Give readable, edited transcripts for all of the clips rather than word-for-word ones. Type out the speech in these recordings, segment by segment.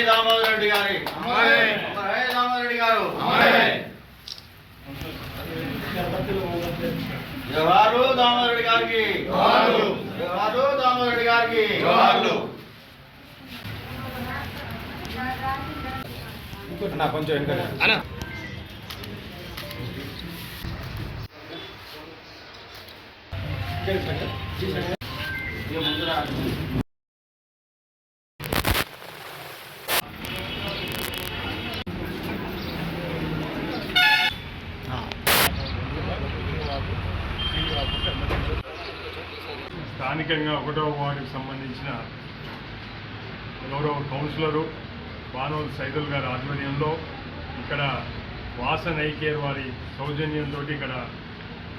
దామోదర్ రెడ్డి గారి దామోదర్ రెడ్డి గారు జవహరు దామోదర్ రెడ్డి గారికి జవహరు దామోదర్ రెడ్డి గారికి కొంచెం వెనక స్థానికంగా 1వ వార్డుకు సంబంధించిన గౌరవ కౌన్సిలరు బానోలు సైదుల్ గారి ఆధ్వర్యంలో ఇక్కడ వాసన్ ఐ కేర్ వారి సౌజన్యంతో ఇక్కడ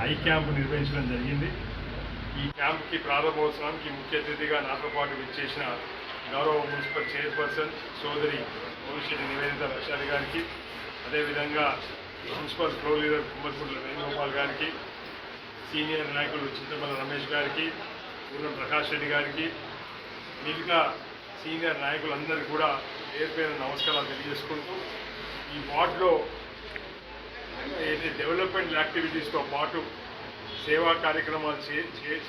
ఐ క్యాంప్ నిర్వహించడం జరిగింది. ఈ క్యాంప్కి ప్రారంభోత్సవానికి ముఖ్య అతిథిగా నాతో పాటు విచ్చేసిన గౌరవ మున్సిపల్ చైర్పర్సన్ సోదరి భవిష్యత్ నివేదిత లక్షాది గారికి, అదేవిధంగా మున్సిపల్ ఫ్లోర్ లీడర్ కుమ్మర్కుంట్ల వేణుగోపాల్ గారికి, సీనియర్ నాయకులు చింతపల్లి రమేష్ గారికి, పూర్వం ప్రకాష్ రెడ్డి గారికి, మిగతా సీనియర్ నాయకులందరికీ కూడా పేరు నమస్కారాలు తెలియజేసుకుంటూ ఈ వార్డులో డెవలప్మెంట్ యాక్టివిటీస్తో పాటు సేవా కార్యక్రమాలు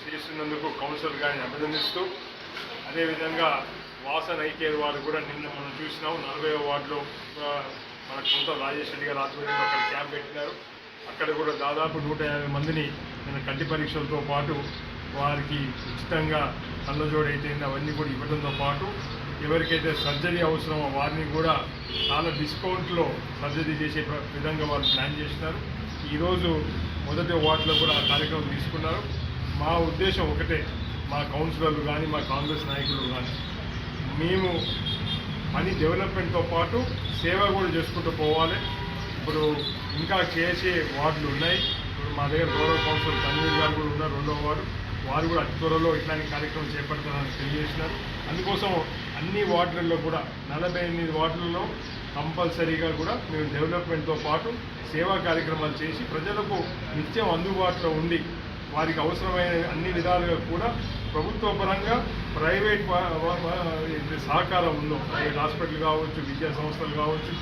చేస్తున్నందుకు కౌన్సిలర్ గారిని అభినందిస్తూ, అదేవిధంగా వాసన్ ఐ కేర్ వారు కూడా నిన్న మనం చూసినాం 40వ వార్డులో మన సొంత రాజేష్ రెడ్డి గారు ఆధ్వర్యంలో అక్కడ క్యాంప్ పెట్టినారు. అక్కడ కూడా దాదాపు 150 మందిని మన కంటి పరీక్షలతో పాటు వారికి ఉచితంగా కళ్ళజోడు అయితే అవన్నీ కూడా ఇవ్వడంతో పాటు ఎవరికైతే సర్జరీ అవసరమో వారిని కూడా చాలా డిస్కౌంట్లో సర్జరీ చేసే విధంగా వాళ్ళు ప్లాన్ చేసినారు. ఈరోజు 1వ వార్డులో కూడా ఆ కార్యక్రమం తీసుకున్నారు. మా ఉద్దేశం ఒకటే, మా కౌన్సిలర్లు కానీ మా కాంగ్రెస్ నాయకులు కానీ మేము పని డెవలప్మెంట్తో పాటు సేవ కూడా చేసుకుంటూ పోవాలి. ఇప్పుడు ఇంకా చేసే వార్డులు ఉన్నాయి. ఇప్పుడు మా దగ్గర గౌరవ కౌన్సిలర్ తన్వీర్ గారు కూడా ఉన్నారు 2వ వార్డు, వారు కూడా అతి త్వరలో ఇట్లాంటి కార్యక్రమం చేపడతారని తెలియజేసినారు. అందుకోసం అన్ని వార్డులలో కూడా 48 వార్డులలో కంపల్సరీగా కూడా మేము డెవలప్మెంట్తో పాటు సేవా కార్యక్రమాలు చేసి ప్రజలకు నిత్యం అందుబాటులో ఉండి వారికి అవసరమైన అన్ని విధాలుగా కూడా ప్రభుత్వ పరంగా ప్రైవేట్ సహకారం ఉందో, ప్రైవేట్ హాస్పిటల్ కావచ్చు, విద్యా సంస్థలు కావచ్చు,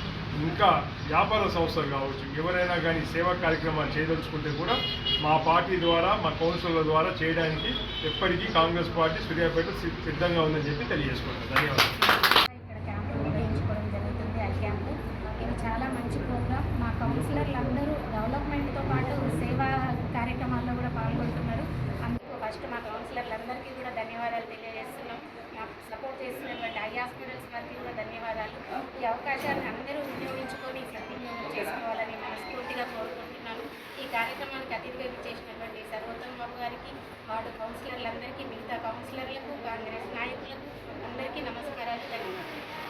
ఇంకా వ్యాపార సంస్థలు కావచ్చు, ఎవరైనా కానీ సేవా కార్యక్రమాలు చేయదలుచుకుంటే కూడా మా పార్టీ ద్వారా మా కౌన్సిలర్ల ద్వారా చేయడానికి ఎప్పటికీ కాంగ్రెస్ పార్టీ సూర్యాపేట సిద్ధంగా ఉందని చెప్పి తెలియజేసుకుంటాం. ధన్యవాదాలు. చాలా మంచి ప్రోగ్రామ్. మా కౌన్సిలర్లు అందరూ డెవలప్మెంట్తో పాటు సేవా కార్యక్రమాల్లో కూడా పాల్గొంటున్నారు. అందుకు ఫస్ట్ మా కౌన్సిలర్లందరికీ కూడా ధన్యవాదాలు తెలియజేస్తున్నాం. మాకు సపోర్ట్ చేస్తున్నటువంటి ఐ హాస్పిటల్స్ వారికి కూడా ధన్యవాదాలు. ఈ అవకాశాన్ని అందరూ వినియోగించుకొని సద్వినియోగం చేసుకోవాలని మనస్ఫూర్తిగా కోరుకుంటున్నాను. ఈ కార్యక్రమానికి అతిథిగా చేసినటువంటి సర్వోత్తమ్ బాబు గారికి, వార్డు కౌన్సిలర్లందరికీ, మిగతా కౌన్సిలర్లకు, కాంగ్రెస్ నాయకులకు అందరికీ నమస్కారాలు, ధన్యవాదాలు.